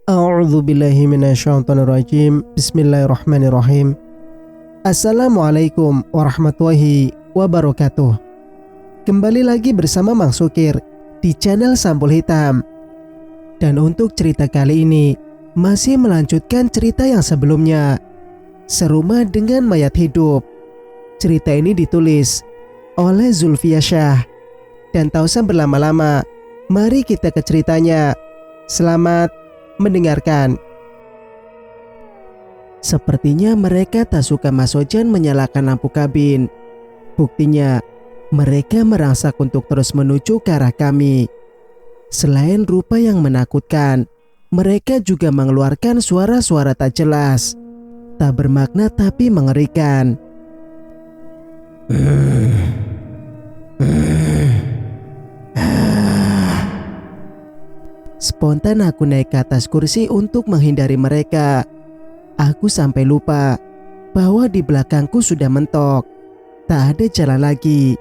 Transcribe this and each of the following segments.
A'udzu billahi minasyaitonir rajim. Bismillahirrahmanirrahim. Assalamualaikum warahmatullahi wabarakatuh. Kembali lagi bersama Mang Sukir di channel Sampul Hitam. Dan untuk cerita kali ini masih melanjutkan cerita yang sebelumnya, Serumah dengan Mayat Hidup. Cerita ini ditulis oleh Zulfia Syah. Dan tak usah berlama-lama, mari kita ke ceritanya. Selamat mendengarkan. Sepertinya mereka tak suka Mas Ojan menyalakan lampu kabin. Buktinya, mereka merangsak untuk terus menuju ke arah kami. Selain rupa yang menakutkan, mereka juga mengeluarkan suara-suara tak jelas, tak bermakna tapi mengerikan. Spontan aku naik ke atas kursi untuk menghindari mereka. Aku sampai lupa bahwa di belakangku sudah mentok. Tak ada jalan lagi.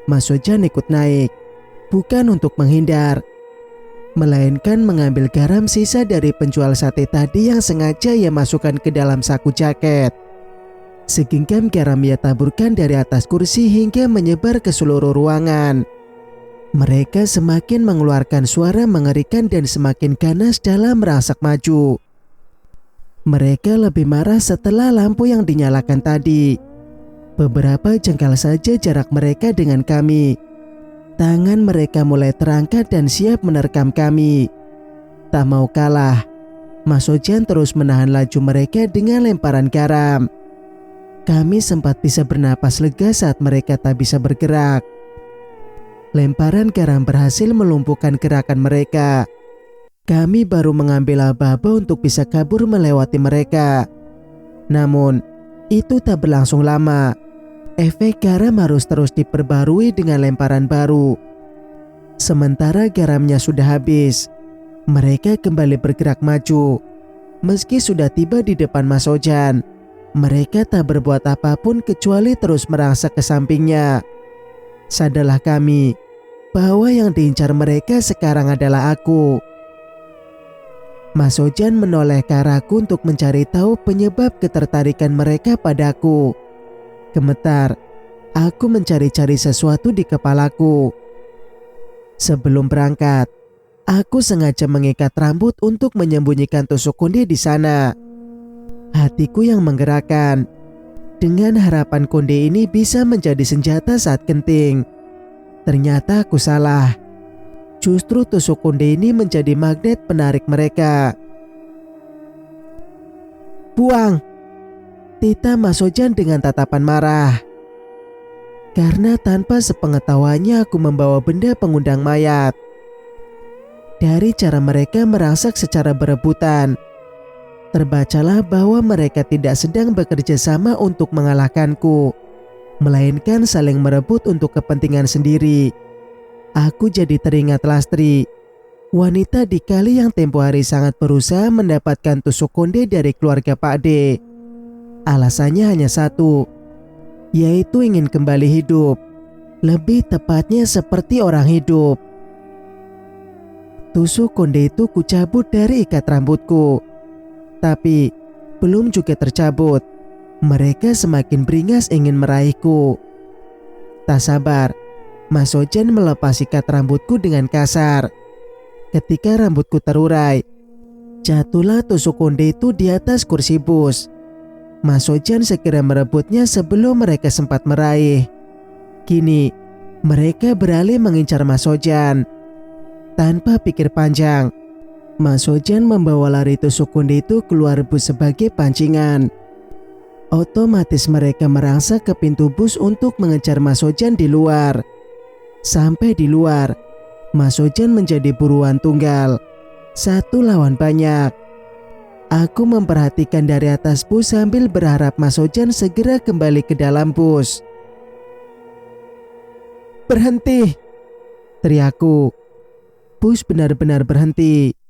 Mas Ojan ikut naik, bukan untuk menghindar, melainkan mengambil garam sisa dari penjual sate tadi yang sengaja ia masukkan ke dalam saku jaket. Segenggam garam ia taburkan dari atas kursi hingga menyebar ke seluruh ruangan. Mereka semakin mengeluarkan suara mengerikan dan semakin ganas dalam merangsak maju. Mereka lebih marah setelah lampu yang dinyalakan tadi. Beberapa jengkal saja jarak mereka dengan kami. Tangan mereka mulai terangkat dan siap menerkam kami. Tak mau kalah, Mas Ojan terus menahan laju mereka dengan lemparan garam. Kami sempat bisa bernapas lega saat mereka tak bisa bergerak. Lemparan garam berhasil melumpuhkan gerakan mereka. Kami baru mengambil aba-aba untuk bisa kabur melewati mereka. Namun, itu tak berlangsung lama. Efek garam harus terus diperbarui dengan lemparan baru. Sementara garamnya sudah habis, mereka kembali bergerak maju. Meski sudah tiba di depan Mas Ojan, mereka tak berbuat apapun kecuali terus merangsak ke sampingnya. Sadarlah kami bahwa yang diincar mereka sekarang adalah aku. Mas Ojan menoleh ke arahku untuk mencari tahu penyebab ketertarikan mereka padaku. Gemetar, aku mencari-cari sesuatu di kepalaku. Sebelum berangkat, aku sengaja mengikat rambut untuk menyembunyikan tusuk konde di sana. Hatiku yang menggerakkan, dengan harapan konde ini bisa menjadi senjata saat genting. Ternyata aku salah. Justru tusuk konde ini menjadi magnet penarik mereka. Buang! Tita Mas Ojan dengan tatapan marah. Karena tanpa sepengetahuannya aku membawa benda pengundang mayat. Dari cara mereka merangsak secara berebutan, terbacalah bahwa mereka tidak sedang bekerja sama untuk mengalahkanku, melainkan saling merebut untuk kepentingan sendiri. Aku jadi teringat Lastri, wanita di Kali yang tempo hari sangat berusaha mendapatkan tusuk konde dari keluarga Pak D. Alasannya hanya satu, yaitu ingin kembali hidup, lebih tepatnya seperti orang hidup. Tusuk konde itu kucabut dari ikat rambutku, tapi belum juga tercabut. Mereka semakin beringas ingin meraihku. Tak sabar, Mas Ojan melepas ikat rambutku dengan kasar. Ketika rambutku terurai, jatuhlah tusuk konde itu di atas kursi bus. Mas Ojan segera merebutnya sebelum mereka sempat meraih. Kini, mereka beralih mengincar Mas Ojan. Tanpa pikir panjang, Mas Ojan membawa lari tusuk konde itu keluar bus sebagai pancingan. Otomatis mereka merangsak ke pintu bus untuk mengejar Mas Ojan di luar. Sampai di luar, Mas Ojan menjadi buruan tunggal. Satu lawan banyak. Aku memperhatikan dari atas bus sambil berharap Mas Ojan segera kembali ke dalam bus. Berhenti! Teriakku. Bus benar-benar berhenti.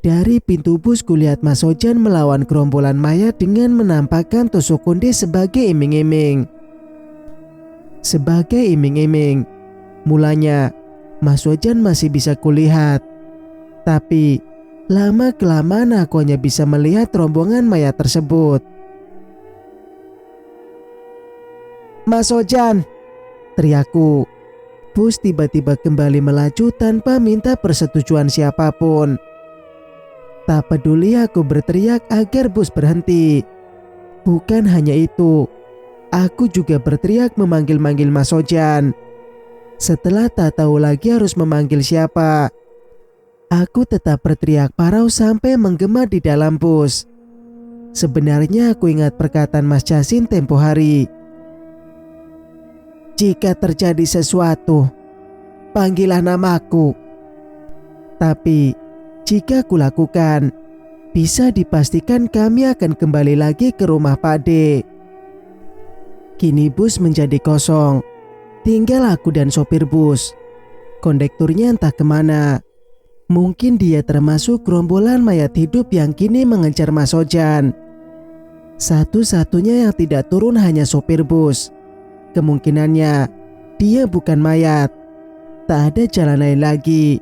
Dari pintu bus kulihat Mas Ojan melawan gerombolan mayat dengan menampakkan tusuk konde sebagai iming-iming. Sebagai iming-iming, mulanya Mas Ojan masih bisa kulihat. Tapi Lama-kelamaan aku hanya bisa melihat rombongan mayat tersebut. "Mas Ojan!" teriakku. Bus tiba-tiba kembali melaju tanpa minta persetujuan siapapun. Tak peduli aku berteriak agar bus berhenti. Bukan hanya itu, aku juga berteriak memanggil-manggil Mas Ojan. Setelah tak tahu lagi harus memanggil siapa, aku tetap berteriak parau sampai menggema di dalam bus. Sebenarnya aku ingat perkataan Mas Jasin tempo hari. "Jika terjadi sesuatu, panggillah namaku." Tapi jika kulakukan, bisa dipastikan kami akan kembali lagi ke rumah Pak D. Kini bus menjadi kosong. Tinggal aku dan sopir bus. Kondekturnya entah kemana. Mungkin dia termasuk gerombolan mayat hidup yang kini mengejar Mas Ojan. Satu-satunya yang tidak turun hanya sopir bus. Kemungkinannya dia bukan mayat. Tak ada jalan lain lagi.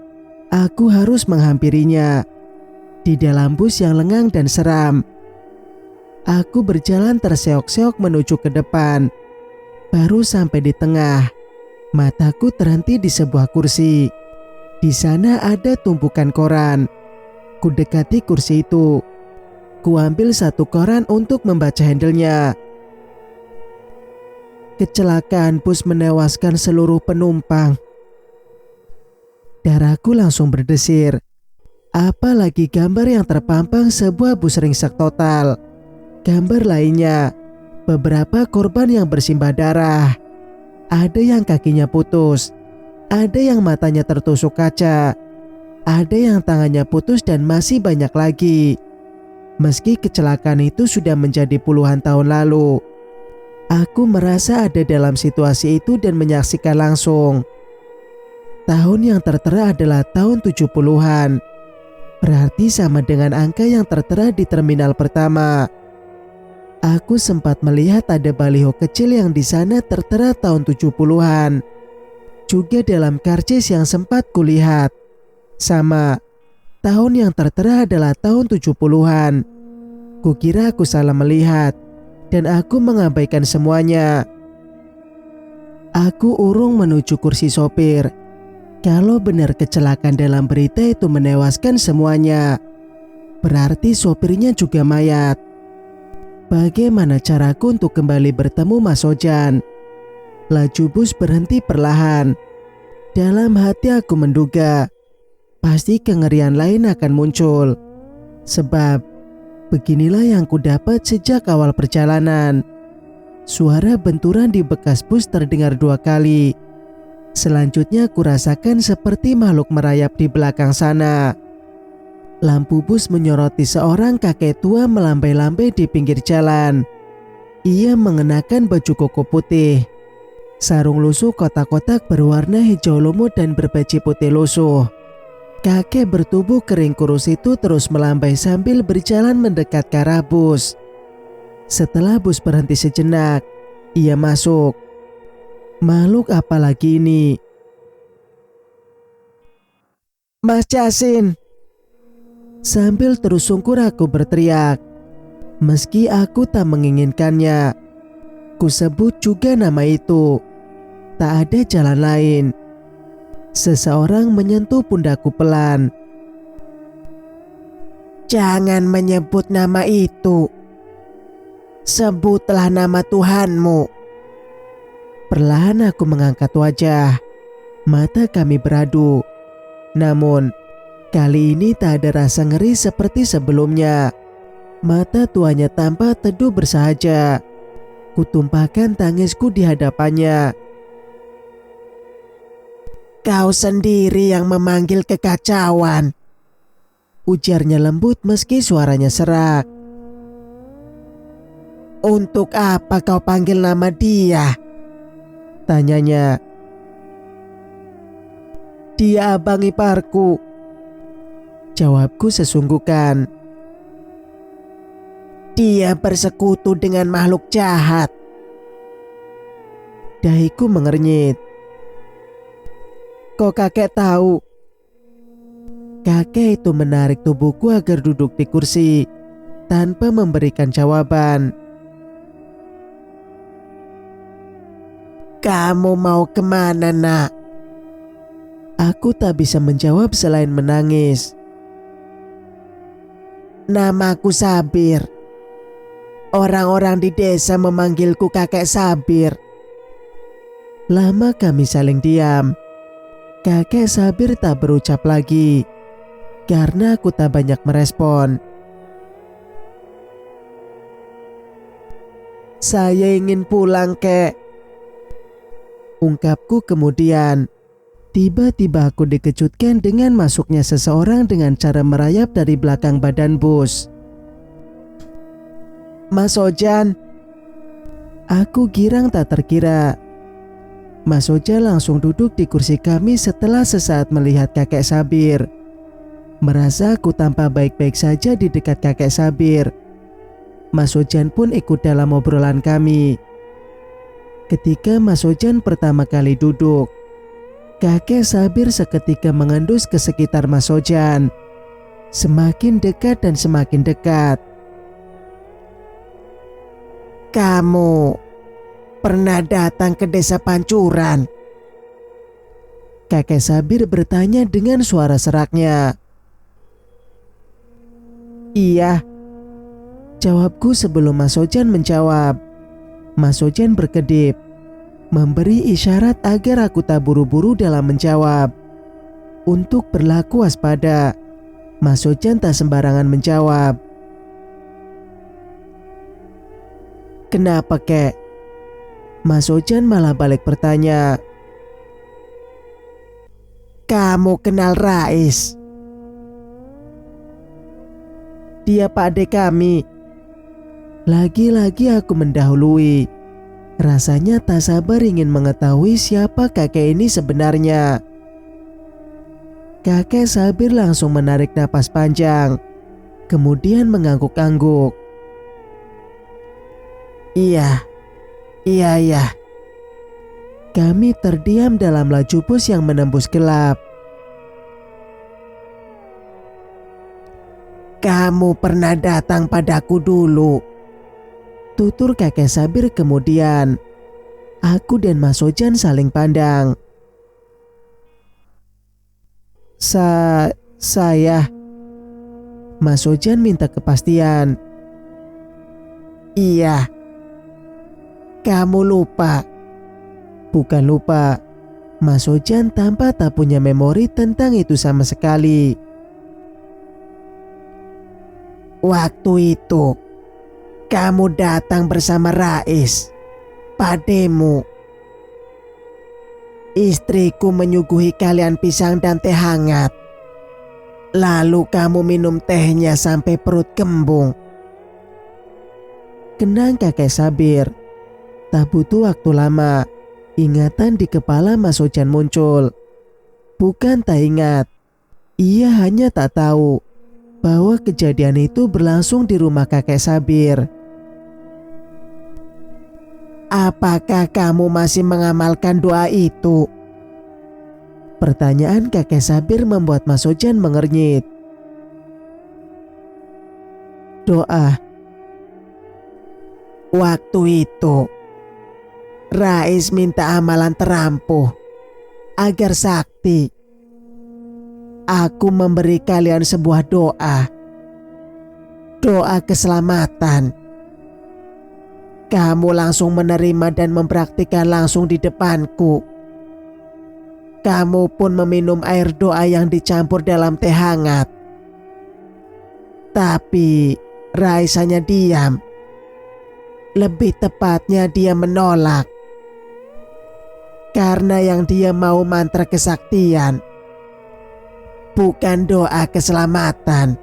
Aku harus menghampirinya. Di dalam bus yang lengang dan seram, aku berjalan terseok-seok menuju ke depan. Baru sampai di tengah, mataku terhenti di sebuah kursi. Di sana ada tumpukan koran. Ku dekati kursi itu. Ku ambil satu koran untuk membaca handle-nya. "Kecelakaan bus menewaskan seluruh penumpang." Darahku langsung berdesir. Apalagi gambar yang terpampang sebuah bus ringsek total. Gambar lainnya, beberapa korban yang bersimbah darah. Ada yang kakinya putus, ada yang matanya tertusuk kaca, ada yang tangannya putus dan masih banyak lagi. Meski kecelakaan itu sudah menjadi puluhan tahun lalu, aku merasa ada dalam situasi itu dan menyaksikan langsung. Tahun yang tertera adalah tahun 70-an. Berarti sama dengan angka yang tertera di terminal pertama. Aku sempat melihat ada baliho kecil yang di sana tertera tahun 70-an. Juga dalam karcis yang sempat kulihat. Sama, tahun yang tertera adalah tahun 70-an. Kukira aku salah melihat, dan aku mengabaikan semuanya. Aku urung menuju kursi sopir. Kalau benar kecelakaan dalam berita itu menewaskan semuanya, berarti sopirnya juga mayat. Bagaimana caraku untuk kembali bertemu Mas Ojan? Laju bus berhenti perlahan. Dalam hati aku menduga, pasti kengerian lain akan muncul. Sebab, beginilah yang kudapat sejak awal perjalanan. Suara benturan di bekas bus terdengar 2 kali. Selanjutnya kurasakan seperti makhluk merayap di belakang sana. Lampu bus menyoroti seorang kakek tua melambai-lambai di pinggir jalan. Ia mengenakan baju koko putih, sarung lusuh kotak-kotak berwarna hijau lumut dan berbeci putih lusuh. Kakek bertubuh kering kurus itu terus melambai sambil berjalan mendekat ke arah bus. Setelah bus berhenti sejenak, ia masuk. Makhluk apa lagi ini? "Mas Jasin!" Sambil terus sungkur aku berteriak. Meski aku tak menginginkannya, ku sebut juga nama itu. Tak ada jalan lain. Seseorang menyentuh pundakku pelan. "Jangan menyebut nama itu. Sebutlah nama Tuhanmu." Perlahan aku mengangkat wajah. Mata kami beradu. Namun, kali ini tak ada rasa ngeri seperti sebelumnya. Mata tuanya tampak teduh bersahaja. Kutumpahkan tangisku di hadapannya. "Kau sendiri yang memanggil kekacauan," ujarnya lembut meski suaranya serak. "Untuk apa kau panggil nama dia?" tanyanya. "Dia abang iparku," jawabku sesungguhkan. "Dia bersekutu dengan makhluk jahat." Dahiku mengernyit. "Kok kakek tahu?" Kakek itu menarik tubuhku agar duduk di kursi tanpa memberikan jawaban. "Kamu mau kemana, nak?" Aku tak bisa menjawab selain menangis. "Namaku Sabir. Orang-orang di desa memanggilku kakek Sabir." Lama kami saling diam. Kakek Sabir tak berucap lagi karena aku tak banyak merespon. "Saya ingin pulang, kek," ungkapku kemudian. Tiba-tiba aku dikejutkan dengan masuknya seseorang dengan cara merayap dari belakang badan bus. "Mas Ojan." Aku girang tak terkira. Mas Ojan langsung duduk di kursi kami setelah sesaat melihat kakek Sabir. Merasa aku tampak baik-baik saja di dekat kakek Sabir. Mas Ojan pun ikut dalam obrolan kami. Ketika Mas Ojan pertama kali duduk, kakek Sabir seketika mengendus ke sekitar Mas Ojan. Semakin dekat dan semakin dekat. "Kamu pernah datang ke desa Pancuran?" Kakek Sabir bertanya dengan suara seraknya. "Iya," jawabku sebelum Mas Ojan menjawab. Mas Ojan berkedip, memberi isyarat agar aku tak buru-buru dalam menjawab. Untuk berlaku waspada, Mas Ojan tak sembarangan menjawab. "Kenapa, kek?" Mas Ojan malah balik bertanya. "Kamu kenal Rais?" "Dia pakde kami." Lagi-lagi aku mendahului. Rasanya tak sabar ingin mengetahui siapa kakek ini sebenarnya. Kakek Sabir langsung menarik napas panjang, kemudian mengangguk-angguk. Iya. Kami terdiam dalam laju bus yang menembus gelap. "Kamu pernah datang padaku dulu," tutur kakek Sabir kemudian. Aku dan Mas Ojan saling pandang. Saya. Mas Ojan minta kepastian. "Iya." "Kamu lupa?" "Bukan lupa." Mas Ojan tampak tak punya memori tentang itu sama sekali. "Waktu itu kamu datang bersama Rais, pademu. Istriku menyuguhi kalian pisang dan teh hangat. Lalu kamu minum tehnya sampai perut kembung." Kenang kakek Sabir. Tak butuh waktu lama, ingatan di kepala Mas Ojan muncul. Bukan tak ingat, ia hanya tak tahu bahwa kejadian itu berlangsung di rumah kakek Sabir. "Apakah kamu masih mengamalkan doa itu?" Pertanyaan kakek Sabir membuat Mas Ojan mengernyit. "Doa?" "Waktu itu Rais minta amalan terampuh agar sakti. Aku memberi kalian sebuah doa. Doa keselamatan. Kamu langsung menerima dan mempraktikkan langsung di depanku. Kamu pun meminum air doa yang dicampur dalam teh hangat. Tapi Rais hanya diam. Lebih tepatnya dia menolak. Karena yang dia mau mantra kesaktian, bukan doa keselamatan."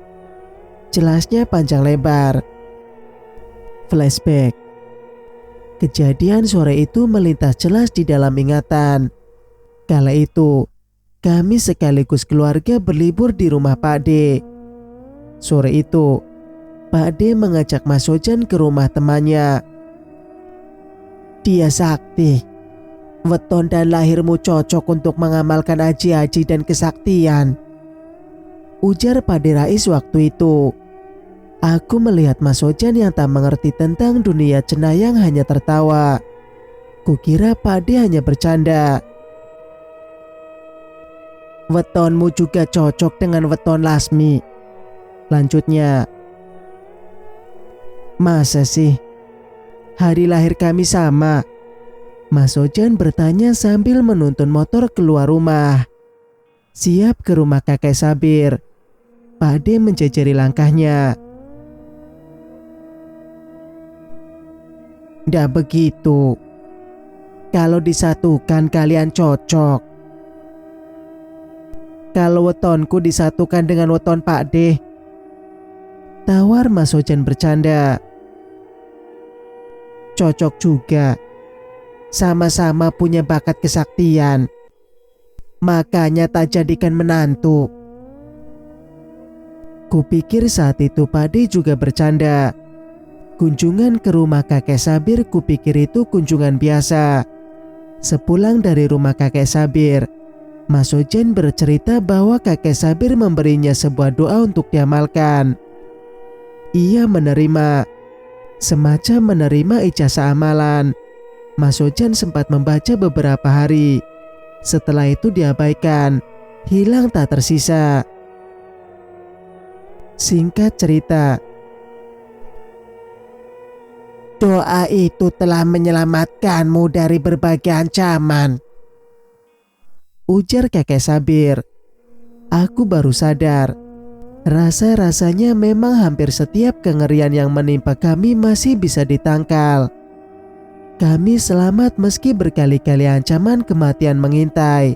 Jelasnya panjang lebar. Flashback. Kejadian sore itu melintas jelas di dalam ingatan. Kala itu, kami sekaligus keluarga berlibur di rumah Pak D. Sore itu, Pak D mengajak Mas Ojan ke rumah temannya. "Dia sakti. Weton dan lahirmu cocok untuk mengamalkan aji-aji dan kesaktian. ujar Pade Rais waktu itu. Aku melihat Mas Ojan yang tak mengerti tentang dunia cenayang hanya tertawa. Kukira Pade hanya bercanda. Wetonmu juga cocok dengan weton Lasmi, lanjutnya. Masa sih? Hari lahir kami sama? Mas Ojan bertanya sambil menuntun motor keluar rumah. Siap ke rumah kakek Sabir. Pade menjejeri langkahnya. Nggak begitu. Kalau disatukan kalian cocok. Kalau wetonku disatukan dengan weton Pakde, tawar Mas Ojan bercanda. Cocok juga. Sama-sama punya bakat kesaktian. Makanya tak jadikan menantu. Kupikir saat itu Pade juga bercanda. Kunjungan ke rumah kakek Sabir kupikir itu kunjungan biasa. Sepulang dari rumah kakek Sabir, Mas Ojan bercerita bahwa kakek Sabir memberinya sebuah doa untuk diamalkan. Ia menerima, semacam menerima ijazah amalan. Mas Ojan sempat membaca beberapa hari. Setelah itu diabaikan, hilang tak tersisa. Singkat cerita, doa itu telah menyelamatkanmu dari berbagai ancaman, ujar kakek Sabir. Aku baru sadar, rasa-rasanya memang hampir setiap kengerian yang menimpa kami masih bisa ditangkal. Kami selamat meski berkali-kali ancaman kematian mengintai.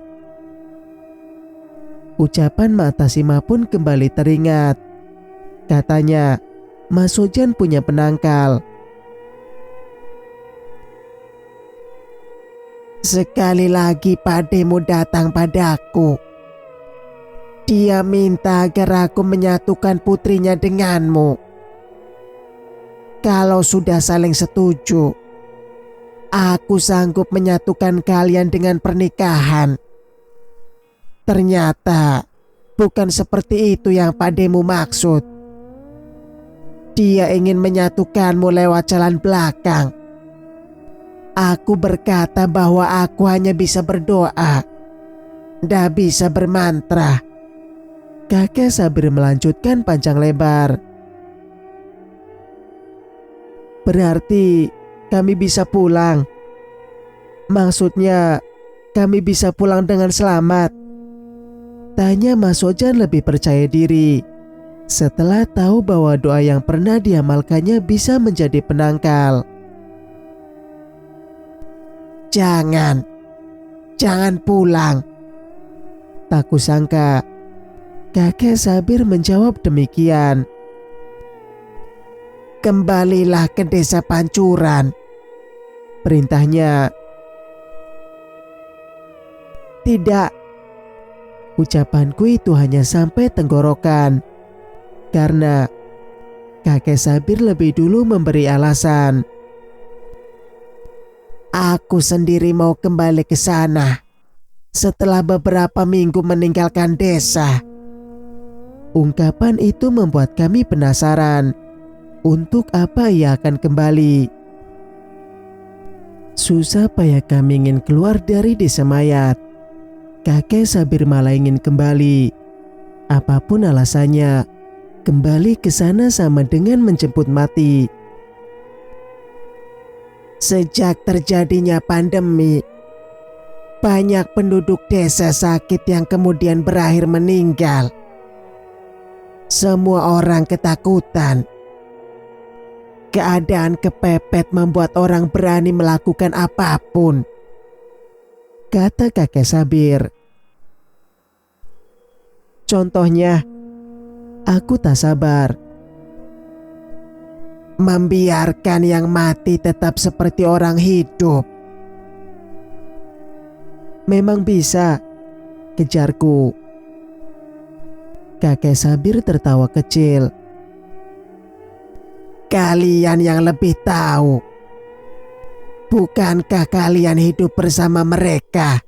Ucapan Mak Tasimah pun kembali teringat. Katanya, Mas Ojan punya penangkal. Sekali lagi Pademu datang padaku. Dia minta agar aku menyatukan putrinya denganmu. Kalau sudah saling setuju, aku sanggup menyatukan kalian dengan pernikahan. Ternyata bukan seperti itu yang Pademu maksud. Dia ingin menyatukanmu lewat jalan belakang. Aku berkata bahwa aku hanya bisa berdoa, tidak bisa bermantra. Kakek Sabir melanjutkan panjang lebar. Berarti kami bisa pulang. Maksudnya kami bisa pulang dengan selamat? Tanya Mas Ojan lebih percaya diri setelah tahu bahwa doa yang pernah diamalkannya bisa menjadi penangkal. Jangan pulang. Tak kusangka kakek Sabir menjawab demikian. Kembalilah ke desa Pancuran, perintahnya. Tidak. Ucapanku itu hanya sampai tenggorokan. Karena kakek Sabir lebih dulu memberi alasan. Aku sendiri mau kembali ke sana setelah beberapa minggu meninggalkan desa. Ungkapan itu membuat kami penasaran. Untuk apa ia akan kembali? Susah payah kami ingin keluar dari desa mayat. Kakek Sabir malah ingin kembali. Apapun alasannya, kembali ke sana sama dengan menjemput mati. Sejak terjadinya pandemi, banyak penduduk desa sakit yang kemudian berakhir meninggal. Semua orang ketakutan. Keadaan kepepet membuat orang berani melakukan apapun, kata kakek Sabir. Contohnya, aku tak sabar. Membiarkan yang mati tetap seperti orang hidup. Memang bisa, kejarku. Kakek Sabir tertawa kecil. Kalian yang lebih tahu. Bukankah kalian hidup bersama mereka?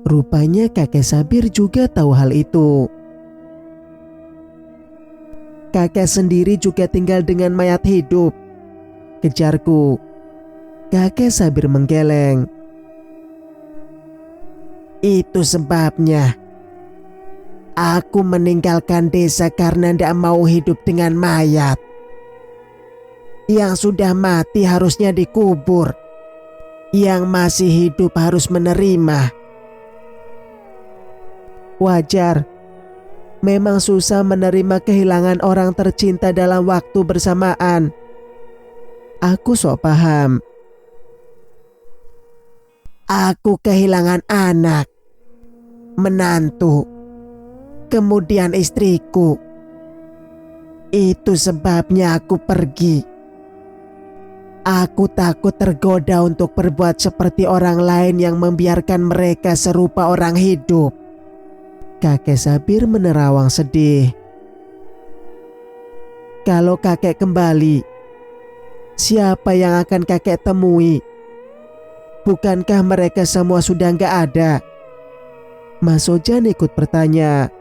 Rupanya kakek Sabir juga tahu hal itu. Kakek sendiri juga tinggal dengan mayat hidup, kejarku. Kakek Sabir menggeleng. Itu sebabnya aku meninggalkan desa karena tidak mau hidup dengan mayat. Yang sudah mati harusnya dikubur. Yang masih hidup harus menerima. Wajar. Memang susah menerima kehilangan orang tercinta dalam waktu bersamaan. Aku sok paham. Aku kehilangan anak, menantu, kemudian istriku. Itu sebabnya aku pergi. Aku takut tergoda untuk berbuat seperti orang lain yang membiarkan mereka serupa orang hidup. Kakek Sabir menerawang sedih. Kalau kakek kembali, siapa yang akan kakek temui? Bukankah mereka semua sudah nggak ada? Mas Ojan ikut bertanya.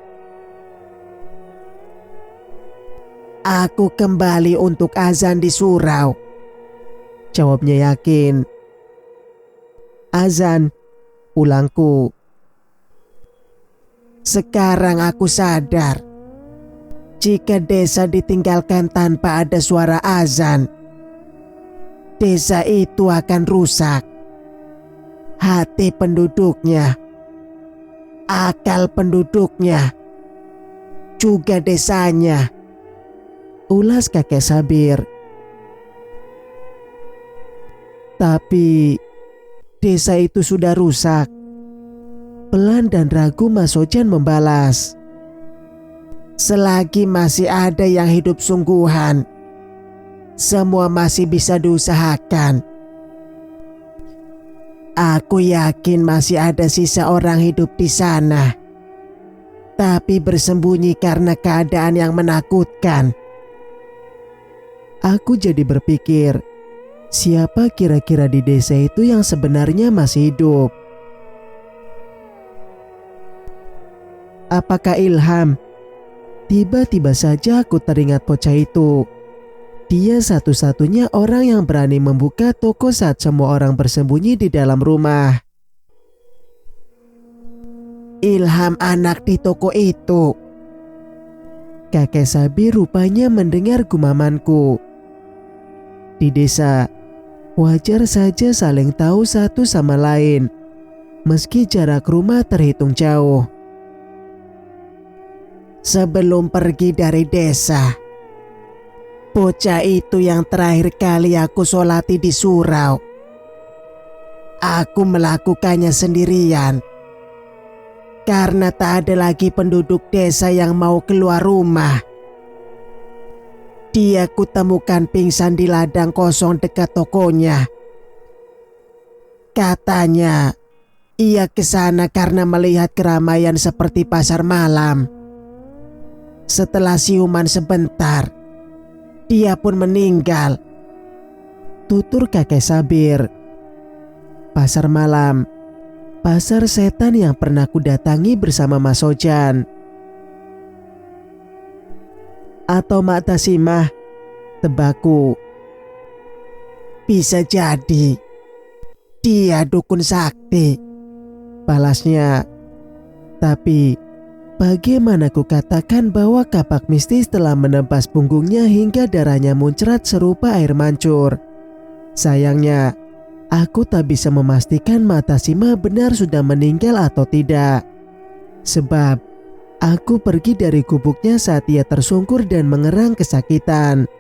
Aku kembali untuk azan di surau, jawabnya yakin. Azan, ulangku. Sekarang aku sadar, jika desa ditinggalkan tanpa ada suara azan, desa itu akan rusak. Hati penduduknya, akal penduduknya, juga desanya, ulas kakek Sabir. Tapi desa itu sudah rusak. Pelan dan ragu Mas Ojan membalas. Selagi masih ada yang hidup sungguhan, semua masih bisa diusahakan. Aku yakin masih ada sisa orang hidup di sana, tapi bersembunyi karena keadaan yang menakutkan. Aku jadi berpikir, siapa kira-kira di desa itu yang sebenarnya masih hidup? Apakah Ilham? Tiba-tiba saja aku teringat bocah itu. Dia satu-satunya orang yang berani membuka toko saat semua orang bersembunyi di dalam rumah. Ilham anak di toko itu. Kakek Sabir rupanya mendengar gumamanku. Di desa, wajar saja saling tahu satu sama lain, meski jarak rumah terhitung jauh. Sebelum pergi dari desa, bocah itu yang terakhir kali aku sholati di surau. Aku melakukannya sendirian, karena tak ada lagi penduduk desa yang mau keluar rumah. Dia kutemukan pingsan di ladang kosong dekat tokonya. Katanya, ia ke sana karena melihat keramaian seperti pasar malam. Setelah siuman sebentar, dia pun meninggal. Tutur kakek Sabir. Pasar malam, pasar setan yang pernah kudatangi bersama Mas Ojan. Atau Mak Tasimah, tebaku. Bisa jadi dia dukun sakti, balasnya. Tapi bagaimana ku katakan bahwa kapak mistis telah menebas punggungnya hingga darahnya muncrat serupa air mancur. Sayangnya, aku tak bisa memastikan Mak Tasimah benar sudah meninggal atau tidak. Sebab aku pergi dari gubuknya saat ia tersungkur dan mengerang kesakitan.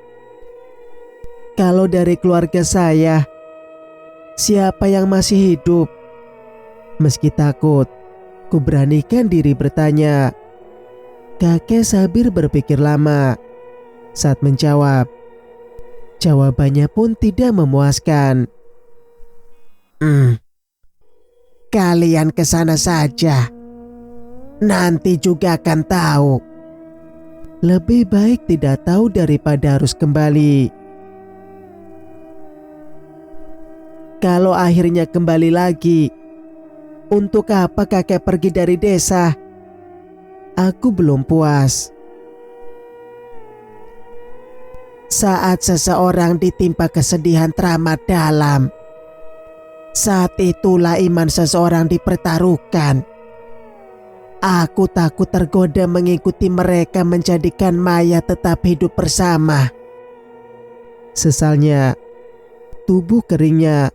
Kalau dari keluarga saya, siapa yang masih hidup? Meski takut, ku beranikan diri bertanya. Kakek Sabir berpikir lama. Saat menjawab, jawabannya pun tidak memuaskan. Kalian ke sana saja. Nanti juga akan tahu. Lebih baik tidak tahu daripada harus kembali. Kalau akhirnya kembali lagi, untuk apa kakek pergi dari desa? Aku belum puas. saat seseorang ditimpa kesedihan teramat dalam, saat itulah iman seseorang dipertaruhkan. Aku takut tergoda mengikuti mereka menjadikan mayat tetap hidup bersama. Sesalnya, tubuh keringnya,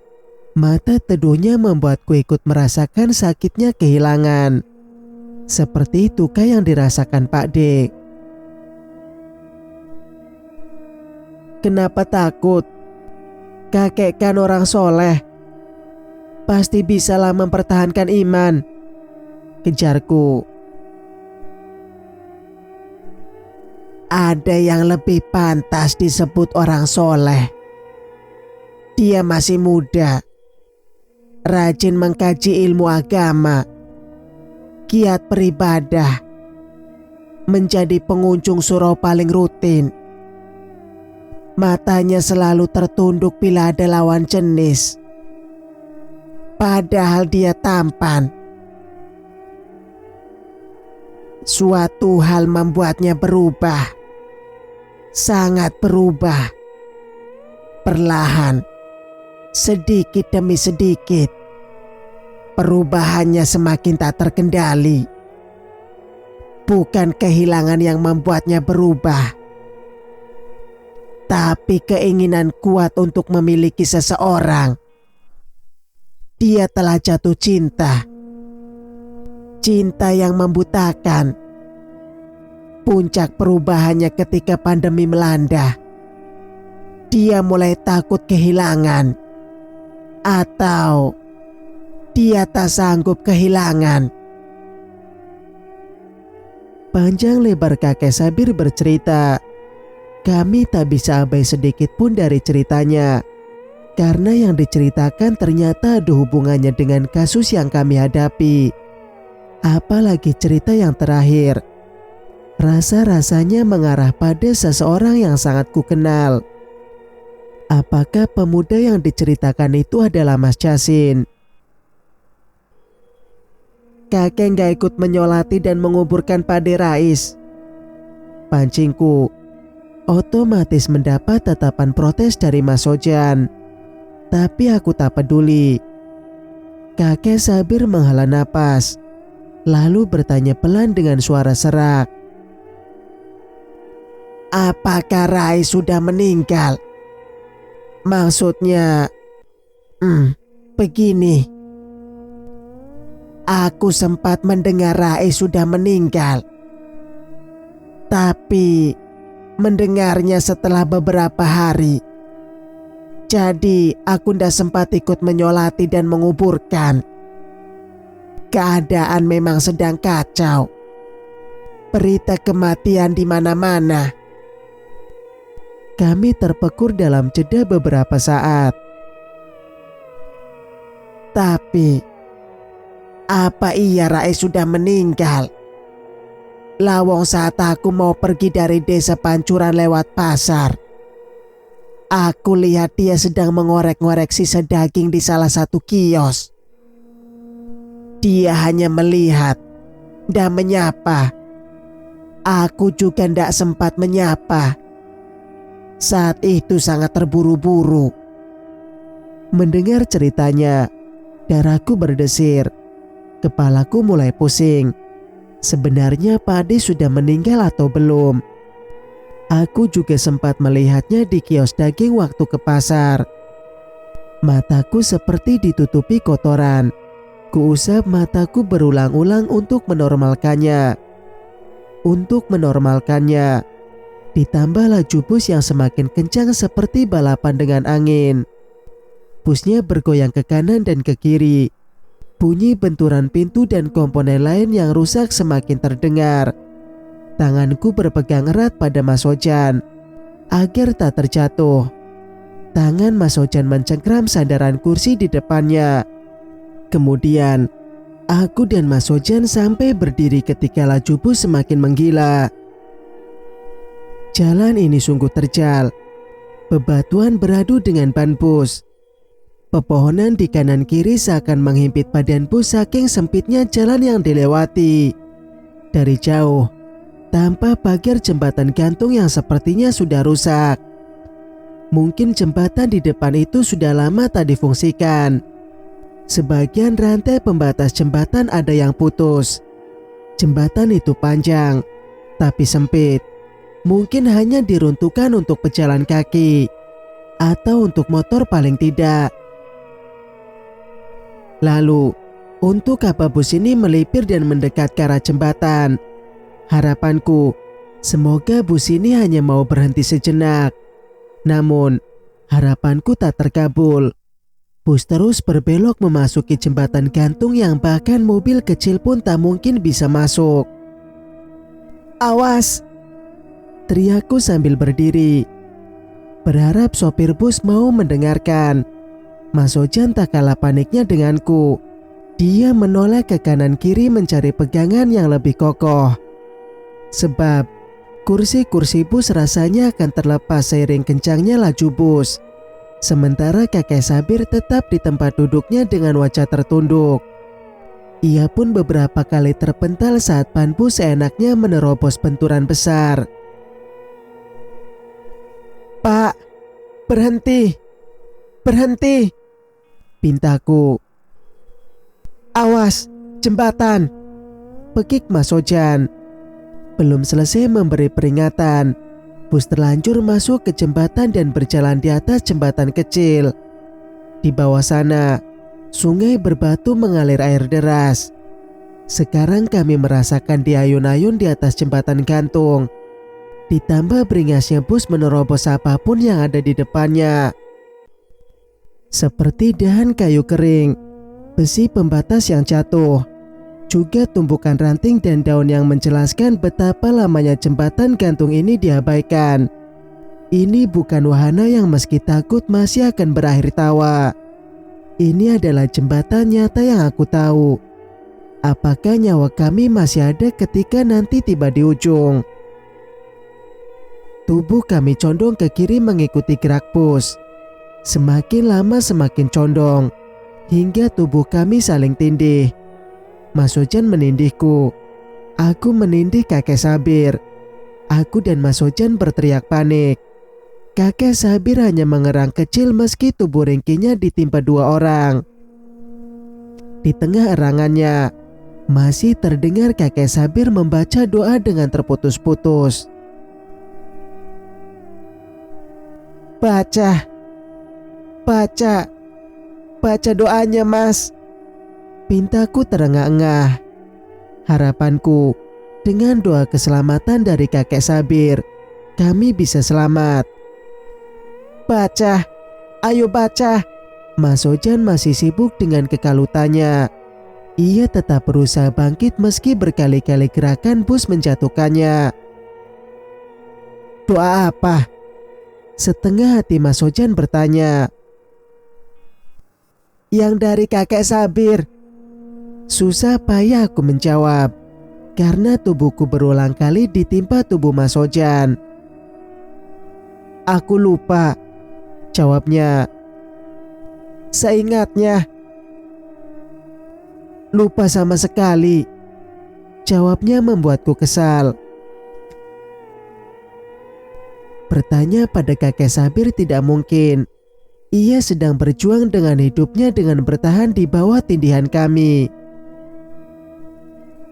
mata teduhnya membuatku ikut merasakan sakitnya kehilangan. Seperti itukah yang dirasakan Pak D? Kenapa takut? Kakek kan orang soleh. Pasti bisalah mempertahankan iman, kejarku. Ada yang lebih pantas disebut orang soleh. Dia masih muda, rajin mengkaji ilmu agama, giat beribadah, menjadi pengunjung surau paling rutin. Matanya selalu tertunduk bila ada lawan jenis, padahal dia tampan. Suatu hal membuatnya berubah, sangat berubah. Perlahan, sedikit demi sedikit, perubahannya semakin tak terkendali. Bukan kehilangan yang membuatnya berubah, tapi keinginan kuat untuk memiliki seseorang. Dia telah jatuh cinta. Cinta yang membutakan. Puncak perubahannya ketika pandemi melanda. Dia mulai takut kehilangan. Atau dia tak sanggup kehilangan. Panjang lebar kakek Sabir bercerita. Kami tak bisa abai sedikit pun dari ceritanya. Karena yang diceritakan ternyata ada hubungannya dengan kasus yang kami hadapi. Apalagi cerita yang terakhir. Rasa-rasanya mengarah pada seseorang yang sangat kukenal. Apakah pemuda yang diceritakan itu adalah Mas Jasin? Kakek gak ikut menyolati dan menguburkan Pade Rais. Pancingku. Otomatis mendapat tatapan protes dari Mas Sojan. Tapi aku tak peduli. Kakek Sabir menghela napas, lalu bertanya pelan dengan suara serak. Apakah Rais sudah meninggal? Maksudnya, begini. Aku sempat mendengar Rais sudah meninggal. Tapi mendengarnya setelah beberapa hari. Jadi aku tidak sempat ikut menyolati dan menguburkan. Keadaan memang sedang kacau. Berita kematian di mana-mana. Kami terpekur dalam jeda beberapa saat. Tapi, apa iya Rais sudah meninggal? Lawong saat aku mau pergi dari desa Pancuran lewat pasar, aku lihat dia sedang mengorek-ngorek sisa daging di salah satu kios. Dia hanya melihat dan menyapa. Aku juga tidak sempat menyapa. Saat itu sangat terburu-buru. Mendengar ceritanya, darahku berdesir. Kepalaku mulai pusing. Sebenarnya Pade sudah meninggal atau belum? Aku juga sempat melihatnya di kios daging waktu ke pasar. Mataku seperti ditutupi kotoran. Kuusap mataku berulang-ulang untuk menormalkannya. Ditambah laju bus yang semakin kencang seperti balapan dengan angin. Busnya bergoyang ke kanan dan ke kiri. Bunyi benturan pintu dan komponen lain yang rusak semakin terdengar. Tanganku berpegang erat pada Mas Sojan agar tak terjatuh. Tangan Mas Sojan mencengkram sandaran kursi di depannya. Kemudian, aku dan Mas Sojan sampai berdiri ketika laju bus semakin menggila. Jalan ini sungguh terjal. Bebatuan beradu dengan ban bus. Pepohonan di kanan kiri seakan menghimpit badan bus saking sempitnya jalan yang dilewati. Dari jauh, tampak pagar jembatan gantung yang sepertinya sudah rusak. Mungkin jembatan di depan itu sudah lama tak difungsikan. Sebagian rantai pembatas jembatan ada yang putus. Jembatan itu panjang, tapi sempit. Mungkin hanya diruntuhkan untuk pejalan kaki, atau untuk motor paling tidak. Lalu, untuk apa bus ini melipir dan mendekat ke arah jembatan? Harapanku, semoga bus ini hanya mau berhenti sejenak. Namun, harapanku tak terkabul. Bus terus berbelok memasuki jembatan gantung yang bahkan mobil kecil pun tak mungkin bisa masuk. "Awas!" teriakku sambil berdiri. Berharap sopir bus mau mendengarkan. Mas Ojan tak kalah paniknya denganku. Dia menoleh ke kanan kiri mencari pegangan yang lebih kokoh. Sebab kursi-kursi bus rasanya akan terlepas seiring kencangnya laju bus. Sementara kakek Sabir tetap di tempat duduknya dengan wajah tertunduk. Ia pun beberapa kali terpental saat ban bus seenaknya menerobos benturan besar. "Pak, berhenti! Berhenti!" pintaku. "Awas, jembatan!" pekik Mas Ojan. Belum selesai memberi peringatan, bus terlanjur masuk ke jembatan dan berjalan di atas jembatan kecil. Di bawah sana, sungai berbatu mengalir air deras. Sekarang kami merasakan diayun-ayun di atas jembatan gantung. Ditambah beringasnya bus menerobos apapun yang ada di depannya. Seperti dahan kayu kering, besi pembatas yang jatuh, juga tumpukan ranting dan daun yang menjelaskan betapa lamanya jembatan gantung ini diabaikan. Ini bukan wahana yang meski takut masih akan berakhir tawa. Ini adalah jembatan nyata yang aku tahu. Apakah nyawa kami masih ada ketika nanti tiba di ujung? Tubuh kami condong ke kiri mengikuti gerak bus. Semakin lama semakin condong, hingga tubuh kami saling tindih. Mas Ojan menindihku. Aku menindih kakek Sabir. Aku dan Mas Ojan berteriak panik. Kakek Sabir hanya mengerang kecil meski tubuh ringkinya ditimpa dua orang. Di tengah erangannya, masih terdengar kakek Sabir membaca doa dengan terputus-putus. "Baca, baca, baca doanya, Mas," pintaku terengah-engah. Harapanku, dengan doa keselamatan dari kakek Sabir, kami bisa selamat. "Baca, ayo baca." Mas Ojan masih sibuk dengan kekalutannya. Ia tetap berusaha bangkit meski berkali-kali gerakan bus menjatuhkannya. "Doa apa?" Setengah hati Mas Ojan bertanya. "Yang dari kakek Sabir." Susah payah aku menjawab, karena tubuhku berulang kali ditimpa tubuh Mas Ojan. "Aku lupa," jawabnya. "Seingatnya." "Lupa sama sekali," jawabnya membuatku kesal. Bertanya pada kakek Sabir tidak mungkin. Ia sedang berjuang dengan hidupnya dengan bertahan di bawah tindihan kami.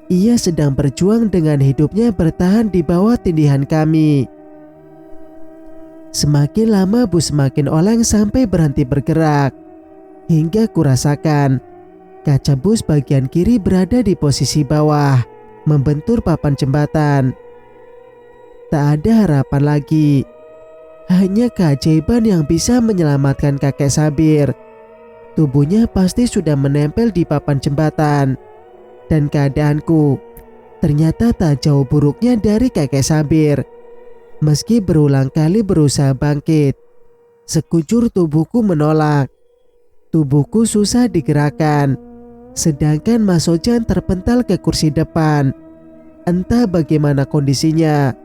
Ia sedang berjuang dengan hidupnya bertahan di bawah tindihan kami. Semakin lama bus semakin oleng sampai berhenti bergerak. Hingga kurasakan kaca bus bagian kiri berada di posisi bawah, membentur papan jembatan. Tak ada harapan lagi. Hanya keajaiban yang bisa menyelamatkan kakek Sabir. Tubuhnya pasti sudah menempel di papan jembatan. Dan keadaanku ternyata tak jauh buruknya dari kakek Sabir. Meski berulang kali berusaha bangkit, sekujur tubuhku menolak. Tubuhku susah digerakkan. Sedangkan Mas Ojan terpental ke kursi depan. Entah bagaimana kondisinya.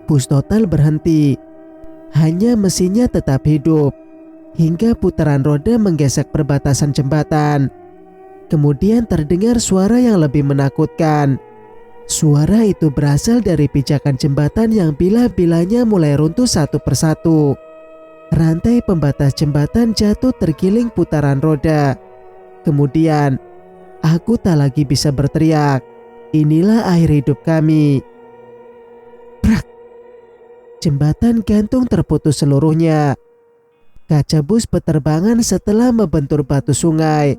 Bus total berhenti. Hanya mesinnya tetap hidup. Hingga putaran roda menggesek perbatasan jembatan. Kemudian terdengar suara yang lebih menakutkan. Suara itu berasal dari pijakan jembatan yang bila-bilanya mulai runtuh satu persatu. Rantai pembatas jembatan jatuh tergiling putaran roda. Kemudian, aku tak lagi bisa berteriak. Inilah akhir hidup kami. Prak! Jembatan gantung terputus seluruhnya. Kaca bus peterbangan setelah membentur batu sungai.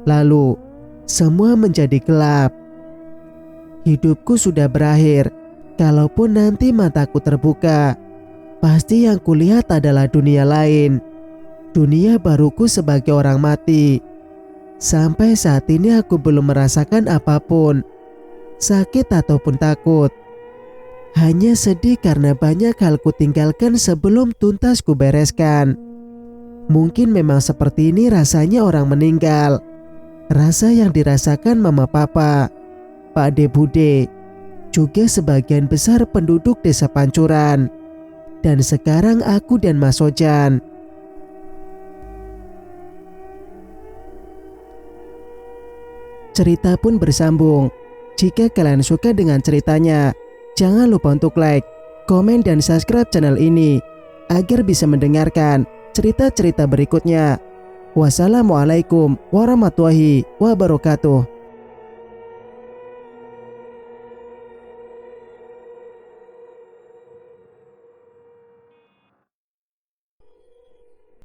Lalu, semua menjadi gelap. Hidupku sudah berakhir. Kalaupun nanti mataku terbuka, pasti yang kulihat adalah dunia lain. Dunia baruku sebagai orang mati. Sampai saat ini aku belum merasakan apapun, sakit ataupun takut. Hanya sedih karena banyak hal kutinggalkan sebelum tuntas kubereskan. Mungkin memang seperti ini rasanya orang meninggal. Rasa yang dirasakan mama papa, Pak De Bude, juga sebagian besar penduduk desa Pancuran. Dan sekarang aku dan Mas Ojan. Cerita pun bersambung. Jika kalian suka dengan ceritanya, jangan lupa untuk like, komen, dan subscribe channel ini agar bisa mendengarkan cerita-cerita berikutnya. Wassalamualaikum warahmatullahi wabarakatuh.